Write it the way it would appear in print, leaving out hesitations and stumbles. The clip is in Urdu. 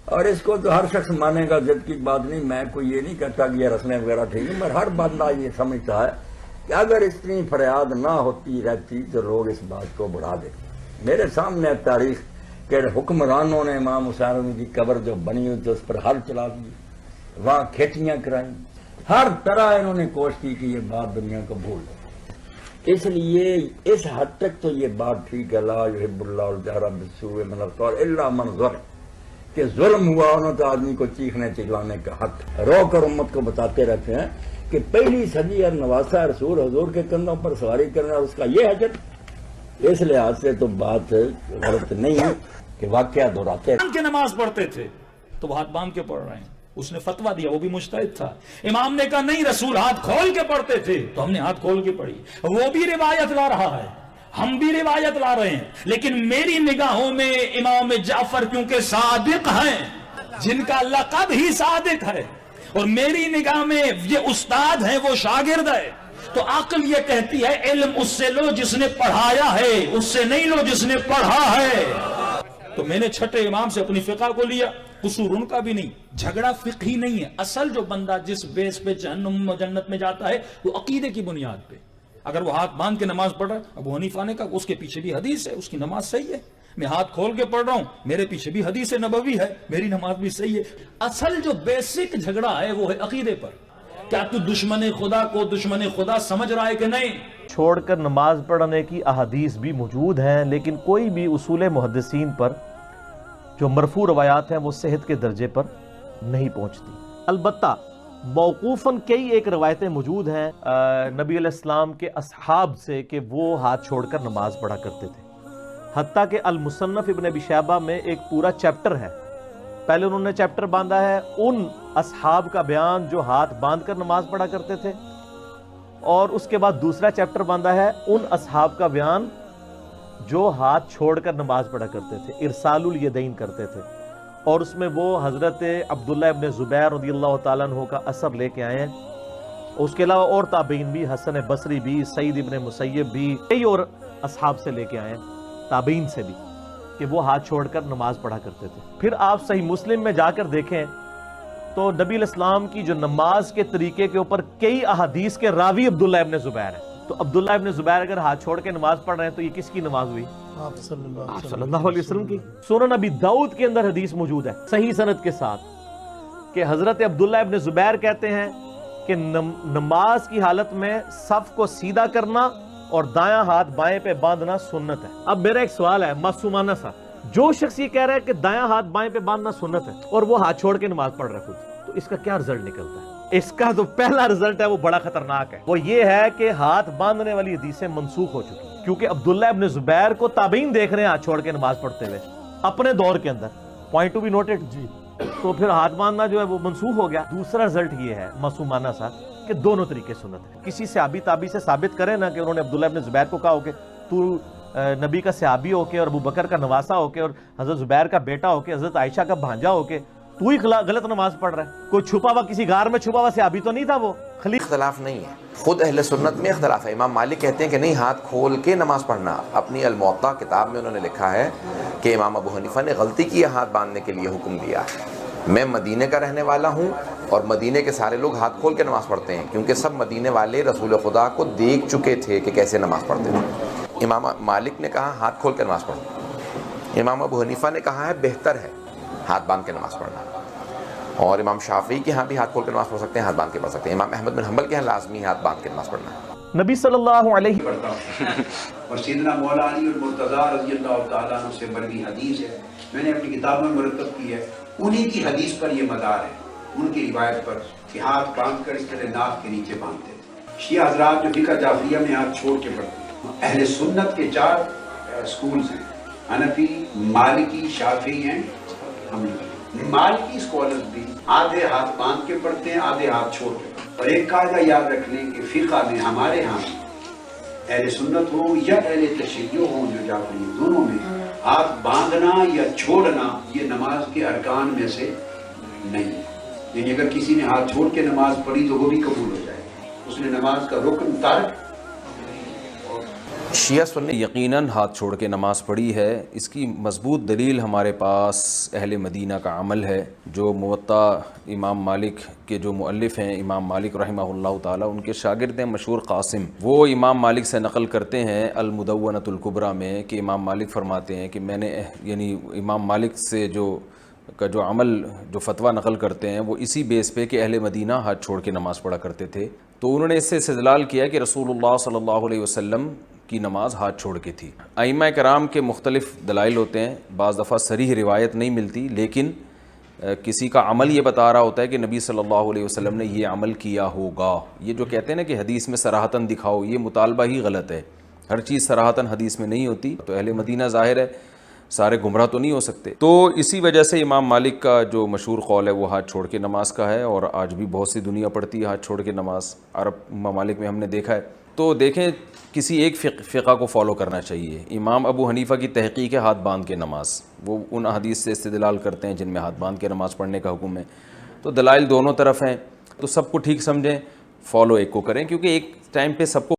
اور اس کو تو ہر شخص مانے گا، ضد کی بات نہیں. میں کوئی یہ نہیں کہتا کہ یہ رسمیں وغیرہ ٹھیک ہے، مگر ہر بندہ یہ سمجھتا ہے کہ اگر اتنی فریاد نہ ہوتی رہتی تو لوگ اس بات کو بڑھا دیتے. میرے سامنے تاریخ کہ حکمرانوں نے امام حسین کی قبر جو بنی ہوئی تو اس پر ہل چلا دی، وہاں کھیتیاں کرائیں، ہر طرح انہوں نے کوشش کی کہ یہ بات دنیا کو بھول دے. اس لیے اس حد تک تو یہ بات ٹھیک ہے، لا یحب اللہ الجہر بالسوء من القول الا من ظلم، کہ ظلم ہوا انہوں تو آدمی کو چیخنے چلانے کا حق. رو کر امت کو بتاتے رہتے ہیں کہ پہلی صدی اور نواسا رسول حضور کے کندھوں پر سواری کرنا اور اس کا یہ حجت. اس لحاظ سے تو بات غلط نہیں ہے کہ واقعہ دہراتے ہیں. کہ نماز پڑھتے تھے تو وہ ہاتھ باندھ کے پڑھ رہے ہیں، اس نے فتویٰ دیا، وہ بھی مجتہد تھا. امام نے کہا نہیں رسول ہاتھ کھول کے پڑھتے تھے تو ہم نے ہاتھ کھول کے پڑھی. وہ بھی روایت لا رہا ہے، ہم بھی روایت لا رہے ہیں، لیکن میری نگاہوں میں امام جعفر کیونکہ صادق ہیں، جن کا لقب ہی صادق ہے، اور میری نگاہ میں یہ استاد ہیں، وہ شاگرد ہے، تو عقل یہ کہتی ہے علم اس سے لو جس نے پڑھایا ہے، اس سے نہیں لو جس نے پڑھا ہے. تو میں نے چھٹے امام سے اپنی فقہ کو لیا. قصور ان کا بھی نہیں، جھگڑا فقہی نہیں ہے. اصل جو بندہ جس بیس پہ جہنم و جنت میں جاتا ہے وہ عقیدے کی بنیاد پہ. اگر وہ ہاتھ باندھ کے نماز پڑھ رہا ہے، ابو حنیفہ نے کہا اس کے پیچھے بھی حدیث ہے، اس کی نماز صحیح ہے. میں ہاتھ کھول کے پڑھ رہا ہوں، میرے پیچھے بھی حدیث نبوی ہے، میری نماز بھی صحیح ہے. اصل جو بیسک جھگڑا ہے وہ ہے عقیدے پر. کیا تو دشمن خدا کو دشمن خدا سمجھ رہا ہے کہ نہیں؟ چھوڑ کر نماز پڑھنے کی احادیث بھی موجود ہیں، لیکن کوئی بھی اصول محدثین پر جو مرفوع روایات ہیں وہ صحت کے درجے پر نہیں پہنچتی. البتہ موقوفاً کئی ایک روایتیں موجود ہیں نبی علیہ السلام کے اصحاب سے کہ وہ ہاتھ چھوڑ کر نماز پڑھا کرتے تھے. حتیٰ کہ المصنف ابن ابی شیبہ میں ایک پورا چیپٹر ہے. پہلے انہوں نے چیپٹر باندھا ہے ان اصحاب کا بیان جو ہاتھ باندھ کر نماز پڑھا کرتے تھے، اور اس کے بعد دوسرا چیپٹر باندھا ہے ان اصحاب کا بیان جو ہاتھ چھوڑ کر نماز پڑھا کرتے تھے، ارسال الیدین کرتے تھے. اور اس میں وہ حضرت عبداللہ ابن زبیر رضی اللہ تعالیٰ عنہ کا اثر لے کے آئے ہیں. اس کے علاوہ اور تابعین بھی، حسن بصری بھی، سعید ابن مسیب بھی، کئی اور اصحاب سے لے کے آئے ہیں، تابعین سے بھی، کہ وہ ہاتھ چھوڑ کر نماز پڑھا کرتے تھے. پھر آپ صحیح مسلم میں جا کر دیکھیں تو نبی علیہ السلام کی جو نماز کے طریقے کے اوپر کئی احادیث کے راوی عبداللہ ابن زبیر ہیں. تو عبداللہ ابن زبیر اگر ہاتھ چھوڑ کے نماز پڑھ رہے ہیں تو یہ کس کی نماز ہوئی؟ آپ صلی اللہ علیہ وسلم کی. سنن ابی داؤد کے اندر حدیث موجود ہے صحیح سند کے ساتھ کہ حضرت عبداللہ ابن زبیر کہتے ہیں کہ نماز کی حالت میں صف کو سیدھا کرنا اور دایاں ہاتھ بائیں پہ باندھنا سنت ہے. اب میرا ایک سوال ہے معصومانہ سا، جو شخص یہ کہہ رہا ہے کہ دایاں ہاتھ بائیں پہ باندھنا سنت ہے اور وہ ہاتھ چھوڑ کے نماز پڑھ رہا ہے خود، تو اس کا کیا رزلٹ نکلتا ہے؟ اس کا تو پہلا رزلٹ ہے وہ بڑا خطرناک ہے. وہ یہ ہے کہ ہاتھ باندھنے والی حدیثیں منسوخ ہو چکی ہیں، کیونکہ عبداللہ ابن زبیر کو تابعین دیکھ رہے ہیں ہاتھ چھوڑ کے نماز پڑھتے ہوئے اپنے دور کے اندر. پوائنٹ ٹو بی نوٹڈ جی. تو پھر ہاتھ باندھنا جو ہے وہ منسوخ ہو گیا. دوسرا رزلٹ یہ ہے معصومانہ سا کہ دونوں طریقے سنت ہے. کسی صحابی تابعی سے ثابت کرے نا کہ انہوں نے عبداللہ ابن زبیر کو کہا ہو کہ تو نبی کا صحابی ہو کے اور ابو بکر کا نواسہ ہو کے اور حضرت زبیر کا بیٹا ہو کے حضرت عائشہ کا بھانجا ہو کے تو ہی غلط نماز پڑھ رہا ہے. کوئی چھپا ہوا کسی غار میں چھپا ہوا صحابی تو نہیں تھا وہ. اختلاف نہیں ہے، خود اہل سنت میں اختلاف ہے. امام مالک کہتے ہیں کہ نہیں، ہاتھ کھول کے نماز پڑھنا. اپنی الموطا کتاب میں انہوں نے لکھا ہے کہ امام ابو حنیفہ نے غلطی کی ہے ہاتھ باندھنے کے لیے حکم دیا. میں مدینے کا رہنے والا ہوں اور مدینے کے سارے لوگ ہاتھ کھول کے نماز پڑھتے ہیں، کیونکہ سب مدینے والے رسول خدا کو دیکھ چکے تھے کہ کیسے نماز پڑھتے تھے. امام مالک نے کہا ہاتھ کھول کے نماز پڑھو. امام ابو حنیفہ نے کہا ہے بہتر ہے ہاتھ باندھ کے نماز پڑھنا. اور امام شافعی کے ہاں بھی ہاتھ کھول کے نماز پڑھ سکتے ہیں، ہاتھ باندھ کے پڑھ سکتے ہیں. امام احمد بن حنبل کے ہاں لازمی ہاتھ باندھ کے نماز پڑھنا ہے. نبی صلی اللہ علیہ اور سیدنا مولا علی اور مرتضیٰ رضی اللہ تعالیٰ عنہ سے بڑی حدیث ہے، میں نے اپنی کتاب میں مرتب کی ہے. انہی کی حدیث پر یہ مدار ہے، ان کی روایت پر کہ ہاتھ باندھ کر اس طرح ناک کے نیچے باندھتے تھے. شیعہ حضرات جو فقہ جعفریہ میں ہاتھ چھوڑ کے پڑھتے ہیں. اہل سنت کے 4 سکولز ہیں، حنفی، مالکی، شافعی ہیں، حنبلی. مالکی اسکالرز بھی آدھے ہاتھ باندھ کے پڑھتے ہیں، آدھے ہاتھ چھوڑ کے. اور ایک قاعدہ یاد رکھ لیں کہ فقہ میں ہمارے ہاں اہل سنت ہو یا اہل تشیع ہوں جو جعفری ہیں، دونوں میں ہاتھ باندھنا یا چھوڑنا یہ نماز کے ارکان میں سے نہیں ہے. یعنی اگر کسی نے ہاتھ چھوڑ کے نماز پڑھی تو وہ بھی قبول ہو جائے گی، اس نے نماز کا رکن ترک شیعہ سنی یقیناً ہاتھ چھوڑ کے نماز پڑھی ہے. اس کی مضبوط دلیل ہمارے پاس اہل مدینہ کا عمل ہے. جو موطا امام مالک کے جو مؤلف ہیں امام مالک رحمہ اللہ تعالیٰ، ان کے شاگرد ہیں مشہور قاسم، وہ امام مالک سے نقل کرتے ہیں المدونۃ الکبریٰ میں کہ امام مالک فرماتے ہیں کہ میں نے یعنی امام مالک سے جو عمل جو فتویٰ نقل کرتے ہیں وہ اسی بیس پہ کہ اہل مدینہ ہاتھ چھوڑ کے نماز پڑھا کرتے تھے. تو انہوں نے اس سے استدلال کیا کہ رسول اللہ صلی اللہ علیہ وسلم کی نماز ہاتھ چھوڑ کے تھی. ائمہ کرام کے مختلف دلائل ہوتے ہیں، بعض دفعہ صریح روایت نہیں ملتی لیکن کسی کا عمل یہ بتا رہا ہوتا ہے کہ نبی صلی اللہ علیہ وسلم نے یہ عمل کیا ہوگا. یہ جو کہتے ہیں نا کہ حدیث میں صراحتاً دکھاؤ، یہ مطالبہ ہی غلط ہے. ہر چیز صراحتاً حدیث میں نہیں ہوتی. تو اہل مدینہ ظاہر ہے سارے گمراہ تو نہیں ہو سکتے. تو اسی وجہ سے امام مالک کا جو مشہور قول ہے وہ ہاتھ چھوڑ کے نماز کا ہے، اور آج بھی بہت سی دنیا پڑھتی ہے ہاتھ چھوڑ کے نماز. عرب ممالک میں ہم نے دیکھا ہے. تو دیکھیں کسی ایک فقہ کو فالو کرنا چاہیے. امام ابو حنیفہ کی تحقیق ہے ہاتھ باندھ کے نماز، وہ ان حدیث سے استدلال کرتے ہیں جن میں ہاتھ باندھ کے نماز پڑھنے کا حکم ہے. تو دلائل دونوں طرف ہیں، تو سب کو ٹھیک سمجھیں، فالو ایک کو کریں، کیونکہ ایک ٹائم پہ سب کو